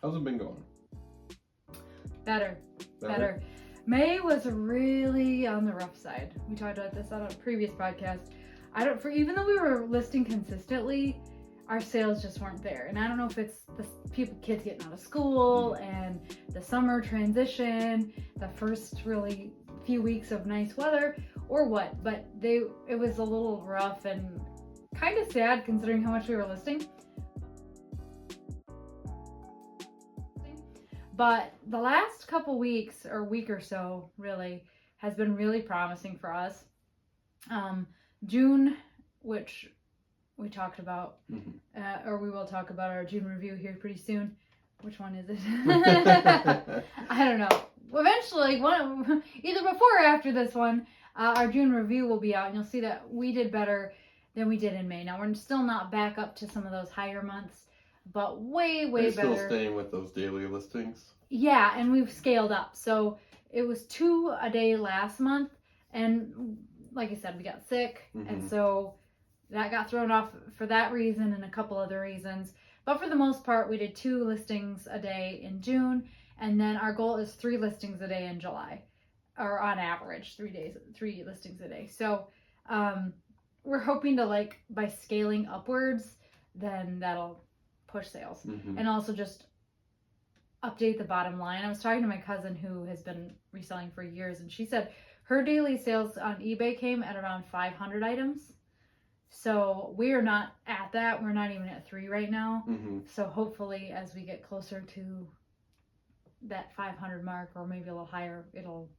How's it been going? Better. May was really on the rough side. We talked about this on a previous podcast. Even though we were listing consistently, our sales just weren't there. And I don't know if it's the kids getting out of school and the summer transition, the first really few weeks of nice weather, or what. But it was a little rough and kind of sad considering how much we were listing. But the last couple weeks or week or so really has been really promising for us. June, which we talked about, or we will talk about our June review here pretty soon. Which one is it? I don't know. Eventually, either before or after this one, our June review will be out, and you'll see that we did better than we did in May. Now, we're still not back up to some of those higher months, but way better. Still staying with those daily listings? Yeah, and we've scaled up. So it was 2 a day last month, and like I said, we got sick, and so that got thrown off for that reason and a couple other reasons. But for the most part, we did 2 listings a day in June, and then our goal is 3 listings a day in July, or on average 3 listings a day. So we're hoping to, by scaling upwards, then that'll push sales. And also just update the bottom line. I was talking to my cousin who has been reselling for years, and she said her daily sales on eBay came at around 500 items. So we are not at that. We're not even at 3 right now. So hopefully as we get closer to that 500 mark, or maybe a little higher, it'll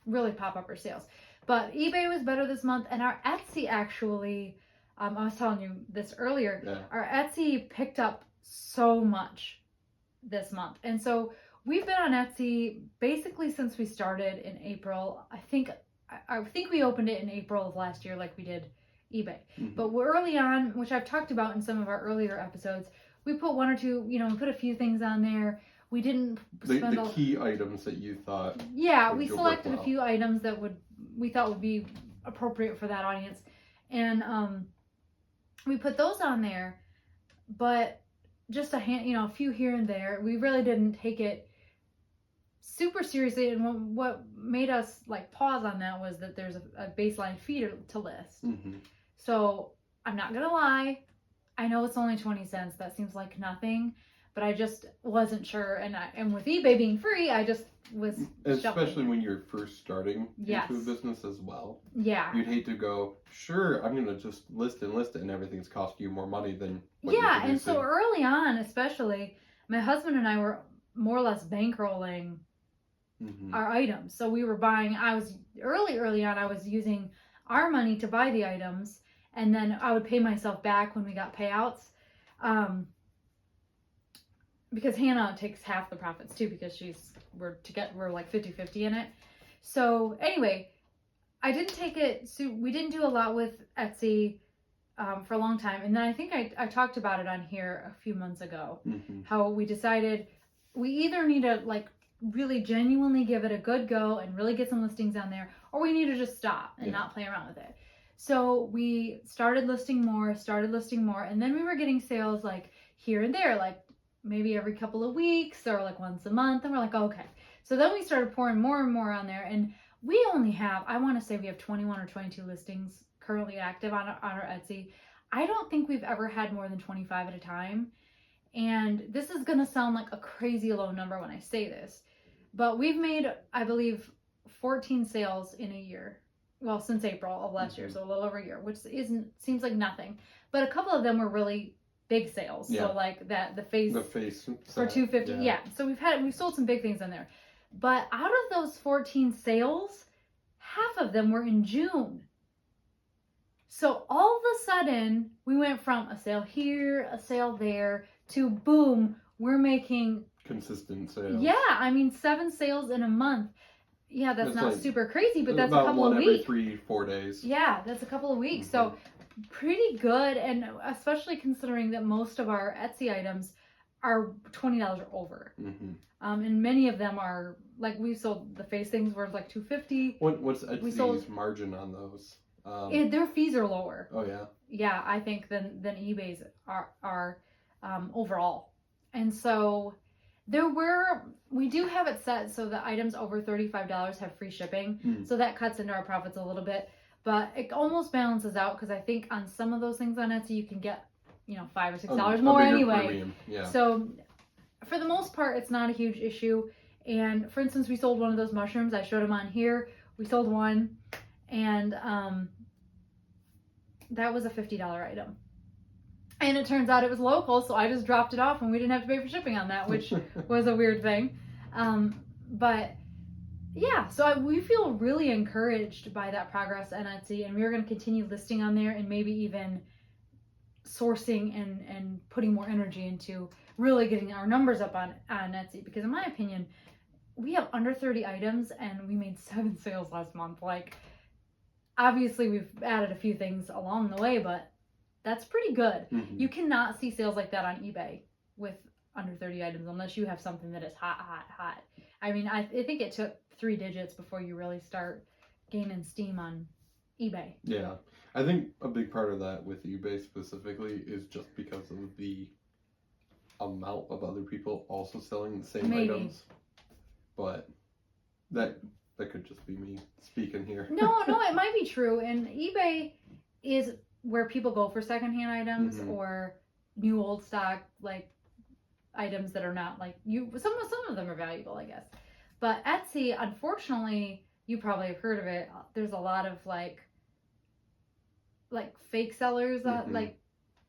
really pop up our sales. But eBay was better this month, and our Etsy actually, I was telling you this earlier, our Etsy picked up so much this month. And so we've been on Etsy basically since we started in April. I think we opened it in April of last year like we did eBay. But early on, which I've talked about in some of our earlier episodes, we put 1 or 2, we put a few things on there. We didn't spend the key items that you thought. Yeah, we selected a few items that we thought would be appropriate for that audience, and we put those on there. But just a few here and there. We really didn't take it super seriously, and what made us pause on that was that there's a baseline fee to list. So I'm not gonna lie, I know it's only 20 cents. That seems like nothing, but I just wasn't sure. And with eBay being free, I just was especially when you're first starting into a business as well. Yeah. You'd hate to go, sure, I'm gonna just list it, and everything's costing you more money than what you're producing. And so early on, especially, my husband and I were more or less bankrolling our items. So we were buying. Early on, I was using our money to buy the items, and then I would pay myself back when we got payouts. Because Hannah takes half the profits too, because we're 50-50 in it. So anyway, I didn't take it. So we didn't do a lot with Etsy for a long time, and then I think I talked about it on here a few months ago. How we decided we either need to really genuinely give it a good go and really get some listings on there, or we need to just stop and not play around with it. So we started listing more, and then we were getting sales here and there, maybe every couple of weeks or once a month, and we're okay. So then we started pouring more and more on there, and we only have, I want to say we have 21 or 22 listings currently active on our Etsy. I don't think we've ever had more than 25 at a time. And this is going to sound like a crazy low number when I say this, but we've made, I believe, 14 sales in a year. Well, since April of last year, so a little over a year, which seems like nothing. But a couple of them were really big sales. So the face for $250. Yeah. So we've sold some big things in there. But out of those 14 sales, half of them were in June. So all of a sudden, we went from a sale here, a sale there, to boom, we're making consistent sales. Yeah, 7 sales in a month. Yeah, that's not super crazy, but that's a couple of weeks. Every 3-4 days. Yeah, that's a couple of weeks. So pretty good, and especially considering that most of our Etsy items are $20 or over. And many of them are, we sold the face things were $250. What's Etsy's margin on those? Their fees are lower. Oh yeah. Yeah, I think than eBay's are overall. And so We do have it set so the items over $35 have free shipping. So that cuts into our profits a little bit. But it almost balances out because I think on some of those things on Etsy, you can get, $5 or $6 more anyway. Premium. Yeah. So for the most part, it's not a huge issue. And for instance, we sold one of those mushrooms. I showed them on here. We sold one, and that was a $50 item. And it turns out it was local, so I just dropped it off, and we didn't have to pay for shipping on that, which was a weird thing. But yeah, so we feel really encouraged by that progress on Etsy, and we're going to continue listing on there and maybe even sourcing and putting more energy into really getting our numbers up on Etsy, because in my opinion, we have under 30 items and we made 7 sales last month. Like, obviously we've added a few things along the way, but that's pretty good. You cannot see sales like that on eBay with under 30 items unless you have something that is hot. I mean, I think it took 3 digits before you really start gaining steam on eBay. Yeah. I think a big part of that with eBay specifically is just because of the amount of other people also selling the same items. But that could just be me speaking here. No, it might be true. And eBay is where people go for secondhand items or new old stock, like items that are not like you. Some of them are valuable, I guess. But Etsy, unfortunately, you probably have heard of it. There's a lot of like fake sellers, like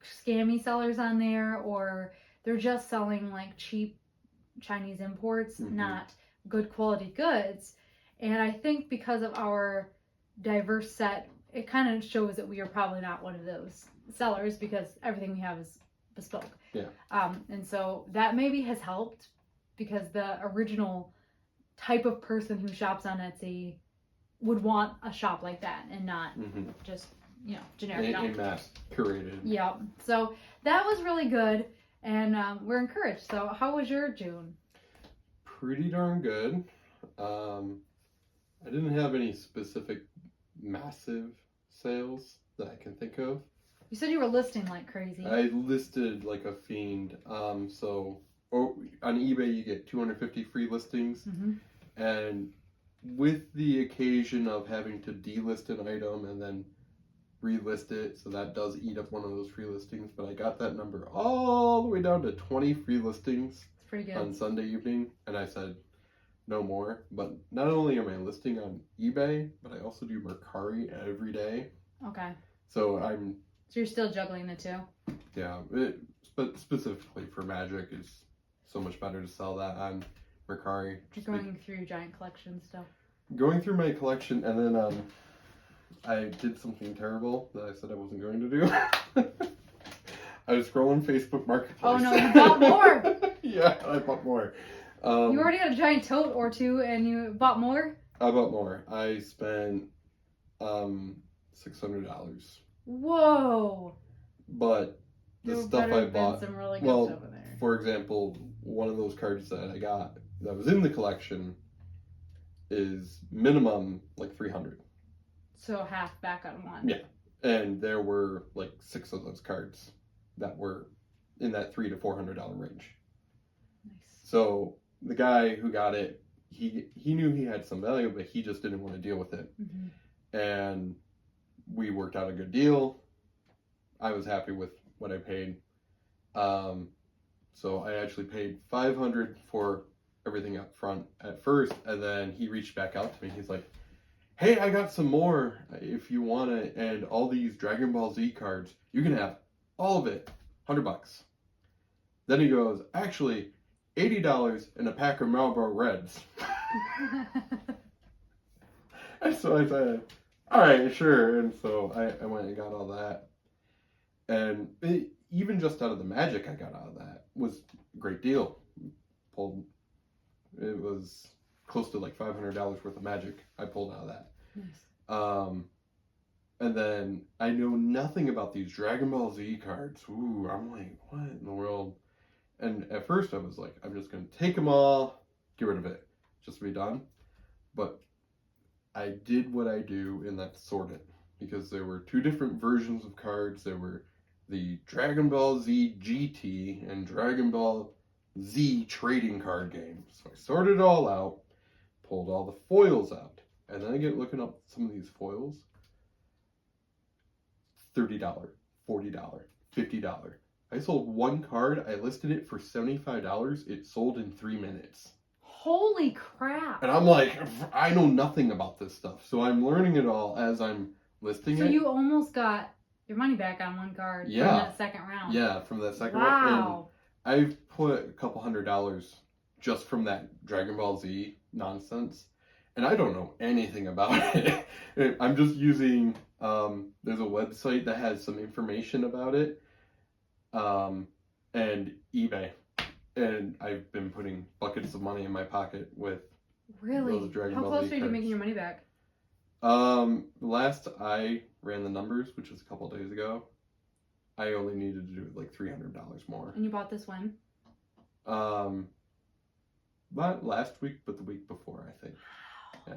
scammy sellers on there, or they're just selling like cheap Chinese imports, not good quality goods. And I think because of our diverse set, it kind of shows that we are probably not one of those sellers because everything we have is bespoke. Yeah. And so that maybe has helped because the original type of person who shops on Etsy would want a shop like that and not just, generic. A mass curated. Yeah. So that was really good. And we're encouraged. So how was your June? Pretty darn good. I didn't have any specific massive sales that I can think of. You said you were listing like crazy. I listed like a fiend. So on eBay you get 250 free listings, and with the occasion of having to delist an item and then relist it, so that does eat up one of those free listings. But I got that number all the way down to 20 free listings. It's pretty good. On Sunday evening, and I said no more. But not only am I listing on eBay, but I also do Mercari every day. Okay. So you're still juggling the two? Yeah, but specifically for Magic, it's so much better to sell that on Mercari. Just going through your giant collection still. Going through my collection, and then I did something terrible that I said I wasn't going to do. I was scrolling Facebook Marketplace. Oh no, you bought more! Yeah, I bought more. You already had a giant tote or two, and you bought more? I bought more. I spent $600. Whoa! But the stuff I bought, some really good stuff in there. For example, one of those cards that I got that was in the collection is minimum like $300. So half back on one. Yeah, and there were like 6 of those cards that were in that $300 to $400 range. Nice. So the guy who got it, he knew he had some value, but he just didn't want to deal with it. And we worked out a good deal. I was happy with what I paid. So I actually paid $500 for everything up front at first, and then he reached back out to me. He's like, "Hey, I got some more if you want it, and all these Dragon Ball Z cards, you can have all of it, $100. Then he goes, "Actually, $80 and a pack of Marlboro Reds." And so I said, "All right, sure." And so I went and got all that. And even just out of the Magic I got out of that was a great deal. It was close to like $500 worth of Magic I pulled out of that. Nice. And then I know nothing about these Dragon Ball Z cards. Ooh, I'm like, what in the world? And at first I was like, I'm just going to take them all, get rid of it, just to be done. But I did what I do, and that's sort it. Because there were 2 different versions of cards. There were the Dragon Ball Z GT and Dragon Ball Z trading card game. So I sorted it all out, pulled all the foils out, and then I get looking up some of these foils. $30, $40, $50. I sold one card. I listed it for $75. It sold in 3 minutes. Holy crap. And I'm like, I know nothing about this stuff. So I'm learning it all as I'm listing it. So you almost got your money back on one card from that second round. Yeah, from that second round. Wow. And I've put a couple $100 just from that Dragon Ball Z nonsense. And I don't know anything about it. I'm just using, there's a website that has some information about it, and eBay. And I've been putting buckets of money in my pocket with those Dragon Ball Z How close are you to cards. making your money back? Last I ran the numbers, which was a couple days ago, I only needed to do like $300 more. And you bought this when? Not last week, but the week before, I think. Yeah.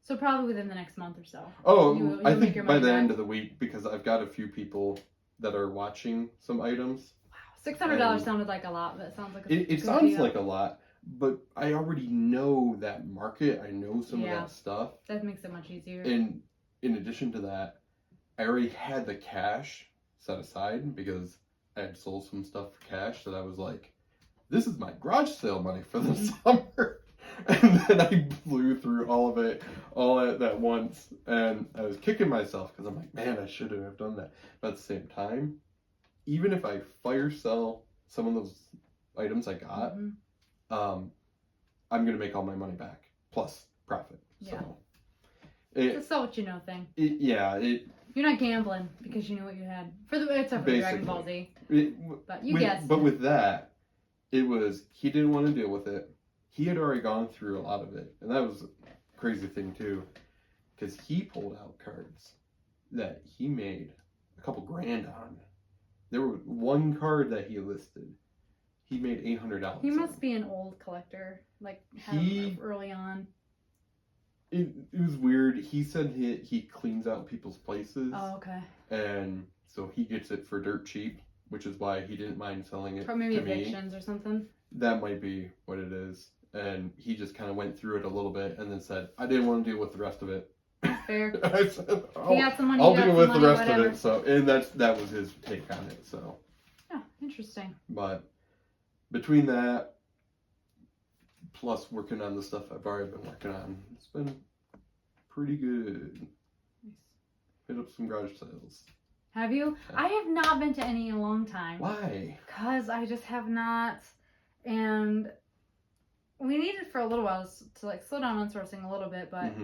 So probably within the next month or so. Oh, I think by the end of the week, because I've got a few people that are watching some items. Wow, $600 sounded like a lot, but it sounds like it sounds like a lot, but I already know that market. I know some of that stuff. That makes it much easier. And in addition to that, I already had the cash set aside because I had sold some stuff for cash that I was like, this is my garage sale money for the summer. And then I blew through all of it all at that once. And I was kicking myself because I'm like, man, I shouldn't have done that. But at the same time, even if I fire sell some of those items I got, I'm going to make all my money back plus profit. Yeah. So it's a sell what you know thing. You're not gambling because you knew what you had. Except for the Dragon Ball Z. But you guessed. But with that, it was, he didn't want to deal with it. He had already gone through a lot of it. And that was a crazy thing too. Because he pulled out cards that he made a couple grand on. There was one card that he listed. He made $800. He must be an old collector. Like, had him early on. It was weird. He said he cleans out people's places. Oh, okay. And so he gets it for dirt cheap, which is why he didn't mind selling it Or maybe to me. evictions or something. That might be what it is. And he just kind of went through it a little bit and then said, I didn't want to deal with the rest of it. Fair. I said, he got some money. I'll deal with the rest whatever. of it. So, and that was his take on it. So. Yeah, interesting. But between that, plus working on the stuff I've already been working on, it's been pretty good. Nice. Hit up some garage sales. Have you? Yeah. I have not been to any in a long time. Why? Because I just have not. And we needed for a little while to like slow down on sourcing a little bit, but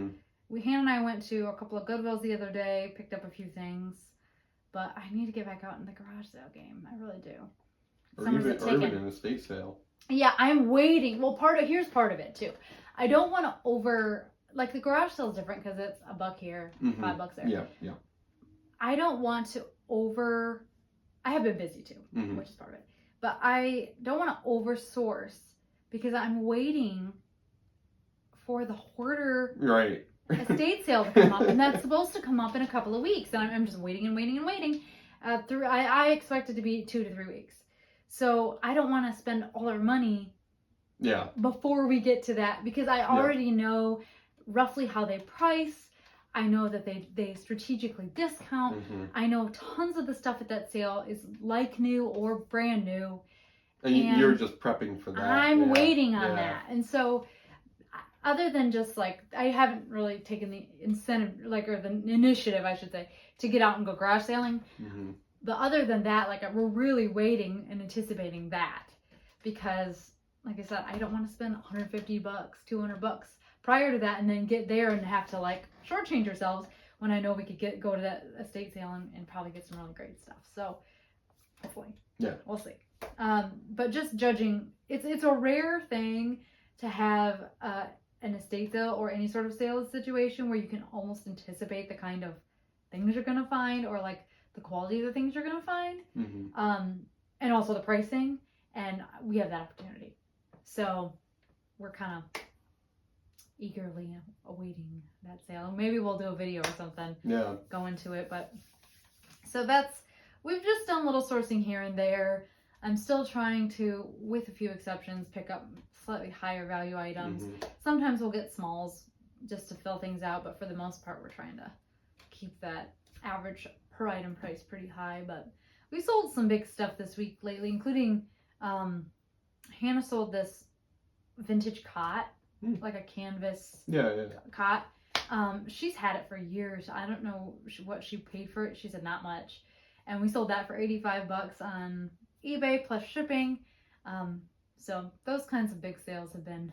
Hannah and I went to a couple of Goodwills the other day, picked up a few things, but I need to get back out in the garage sale game. I really do. Or even an estate sale. Yeah, I'm waiting. Well, here's part of it too. I don't want to like the garage sale is different because it's $1 here, $5 there. Yeah. I don't want to I have been busy too, which is part of it. But I don't want to oversource because I'm waiting for the hoarder estate sale to come up, and that's supposed to come up in a couple of weeks, and I'm just waiting and waiting and waiting. I expect it to be 2 to 3 weeks, so I don't want to spend all our money before we get to that because I already know roughly how they price. I know that they strategically discount. I know tons of the stuff at that sale is like new or brand new. And you're just prepping for that. I'm waiting on that. And so other than just like, I haven't really taken the incentive, or the initiative, I should say, to get out and go garage sailing. But other than that, we're really waiting and anticipating that because, like I said, I don't want to spend $150, $200 prior to that and then get there and have to shortchange ourselves when I know we could go to that estate sale and probably get some really great stuff. So hopefully, we'll see. But just judging, it's a rare thing to have an estate sale or any sort of sales situation where you can almost anticipate the kind of things you're gonna find or the quality of the things you're gonna find, and also the pricing. And we have that opportunity, so we're kind of eagerly awaiting that sale. Maybe we'll do a video or something. Go into it, but so we've just done little sourcing here and there. I'm still trying to, with a few exceptions, pick up slightly higher value items. Mm-hmm. Sometimes we'll get smalls just to fill things out, but for the most part, we're trying to keep that average per item price pretty high. But we sold some big stuff this week lately, including Hannah sold this vintage cot, like a canvas cot. She's had it for years. I don't know what she paid for it. She said not much. And we sold that for $85 on eBay plus shipping. So those kinds of big sales have been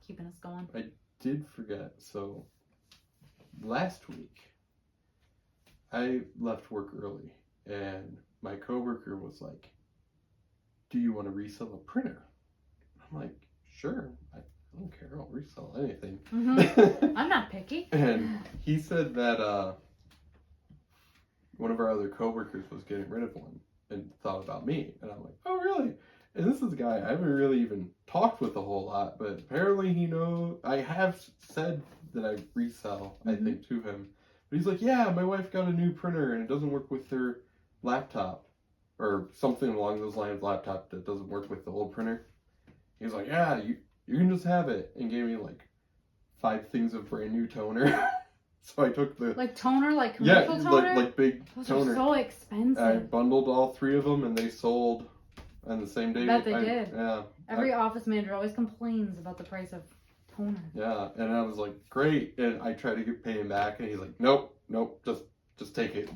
keeping us going. I did forget. So last week, I left work early, and my coworker was like, "Do you want to resell a printer?" I'm like, "Sure. I don't care. I'll resell anything." Mm-hmm. I'm not picky. And he said that one of our other coworkers was getting rid of one and thought about me. And I'm like, "Oh, really?" And this is a guy I haven't really even talked with a whole lot, but apparently he knows. I have said that I resell, I think, to him. But he's like, "Yeah, my wife got a new printer and it doesn't work with her laptop." Or something along those lines, laptop that doesn't work with the old printer. He's like, "Yeah, you can just have it." And gave me like 5 things of brand new toner. So I took the... Like toner? Like commercial toner? like big those toner. Those are so expensive. I bundled all 3 of them and they sold on the same day. Bet they did. Yeah. Every office manager always complains about the price of toner. Yeah, and I was like, great. And I tried to pay him back and he's like, nope, just take it.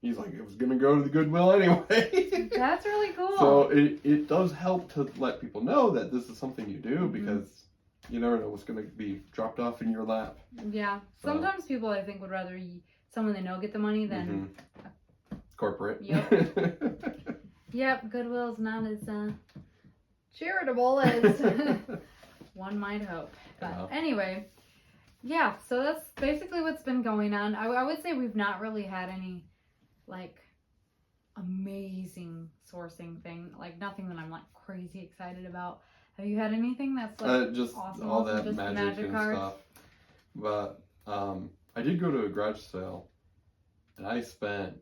He's like, it was going to go to the Goodwill anyway. That's really cool. So it does help to let people know that this is something you do because you never know what's going to be dropped off in your lap. Yeah. So. Sometimes people, I think, would rather someone they know get the money than... Corporate. Yep. Yep, Goodwill's not as charitable as one might hope. But anyway, yeah, so that's basically what's been going on. I would say we've not really had any, like, amazing sourcing thing. Like, nothing that I'm, like, crazy excited about. Have you had anything that's, like, just awesome? all that just magic and cards? stuff. But I did go to a garage sale, and I spent,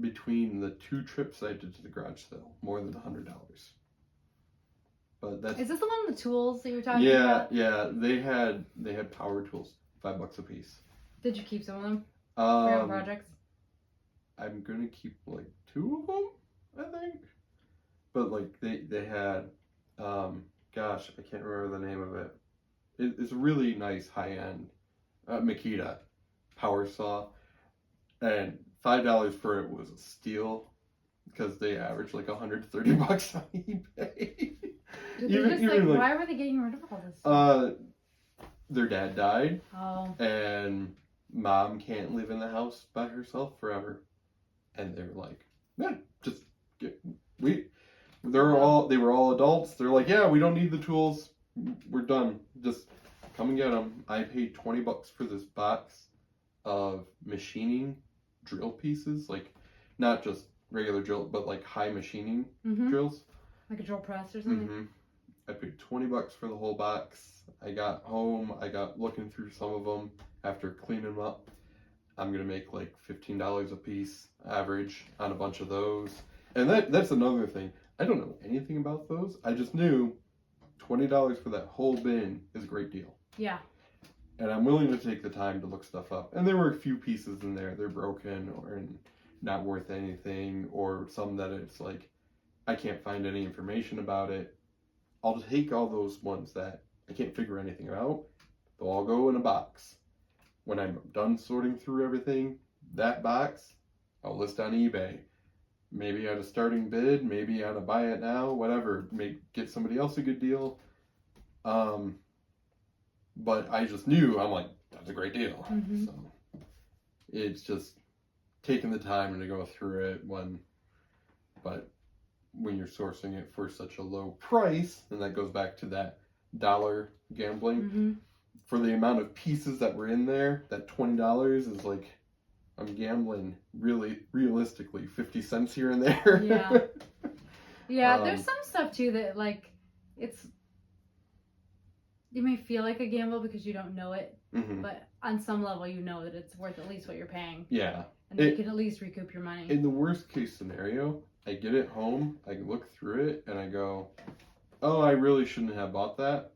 between the 2 trips I did to the garage sale, more than $100. But that's... Is this the one with the tools that you were talking about? Yeah. They had power tools, $5 a piece. Did you keep some of them for your own projects? I'm gonna keep like 2 of them, I think. But like they had, gosh, I can't remember the name of it. It's a really nice high end Makita power saw, and $5 for it was a steal because they average like $130 on eBay. Why were they getting rid of all this? Their dad died. Oh. And mom can't live in the house by herself forever. And they were like, yeah, just they were all adults. They're like, yeah, we don't need the tools. We're done. Just come and get them. I paid $20 for this box of machining drill pieces, like not just regular drill, but like high machining drills. Like a drill press or something? Mm-hmm. I paid $20 for the whole box. I got home. I got looking through some of them after cleaning them up. I'm going to make like $15 a piece average on a bunch of those. And that's another thing. I don't know anything about those. I just knew $20 for that whole bin is a great deal. Yeah. And I'm willing to take the time to look stuff up. And there were a few pieces in there. They're broken or not worth anything, or some that it's like, I can't find any information about it. I'll take all those ones that I can't figure anything out. They'll all go in a box. When I'm done sorting through everything, that box, I'll list on eBay. Maybe at a starting bid, maybe on a buy it now, whatever. Get somebody else a good deal. But I just knew, I'm like, that's a great deal. So it's just taking the time to go through it but when you're sourcing it for such a low price, and that goes back to that dollar gambling, for the amount of pieces that were in there, that $20 is like, I'm gambling really realistically 50 cents here and there. Yeah, there's some stuff too that like it may feel like a gamble because you don't know it, but on some level you know that it's worth at least what you're paying. Yeah. And you can at least recoup your money. In the worst case scenario, I get it home, I look through it, and I go, oh, I really shouldn't have bought that.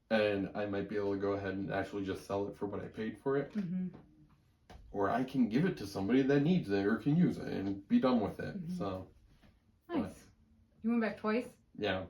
And I might be able to go ahead and actually just sell it for what I paid for it. Mm-hmm. Or I can give it to somebody that needs it or can use it and be done with it. Mm-hmm. So. Nice. But, You went back twice? yeah.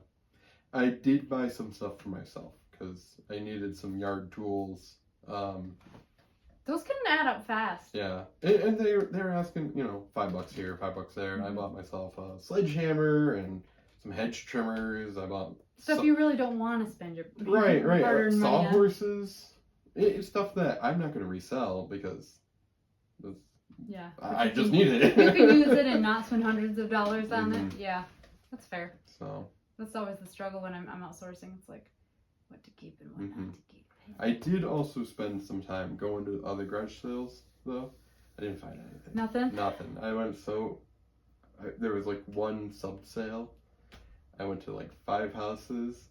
I did buy some stuff for myself because I needed some yard tools. Those can add up fast. Yeah. And they're asking, $5 here, $5 there. I bought myself a sledgehammer and some hedge trimmers. I bought Stuff you really don't want to spend your right. hard-earned money on. Sawhorses. It's stuff that I'm not going to resell because yeah, I just need it. You can use it and not spend hundreds of dollars on it. Yeah, that's fair. So that's always the struggle when I'm outsourcing. It's like what to keep and what not to keep. I did also spend some time going to other garage sales though. I didn't find anything. Nothing. I went there was like one sub sale. I went to like 5 houses.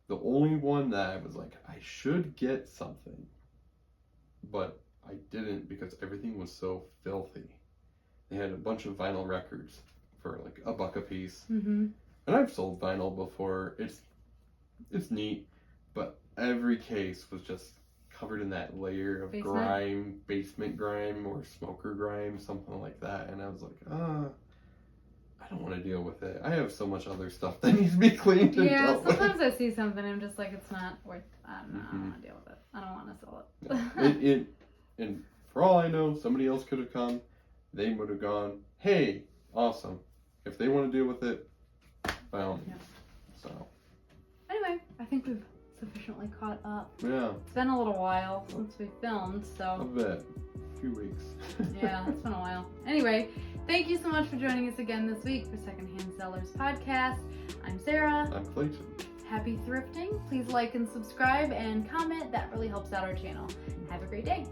The only one that I was like, I should get something, but I didn't because everything was so filthy. They had a bunch of vinyl records for like $1 a piece. Mm-hmm. And I've sold vinyl before. It's neat, but every case was just covered in that layer of grime, basement grime or smoker grime, something like that. And I was like, I don't want to deal with it. I have so much other stuff that needs to be cleaned and dealt with. Sometimes I see something and I'm just like, it's not worth. I don't want to deal with it. I don't want to sell it. Yeah. And for all I know, somebody else could have come. They would have gone, hey, awesome. If they want to deal with it, by all means. Yeah. So. Anyway, I think we've sufficiently caught up. Yeah. It's been a little while since we filmed, so. A bit. A few weeks. Yeah, it's been a while. Anyway, thank you so much for joining us again this week for Secondhand Sellers Podcast. I'm Sarah. I'm Klayton. Happy thrifting. Please like and subscribe and comment. That really helps out our channel. Have a great day.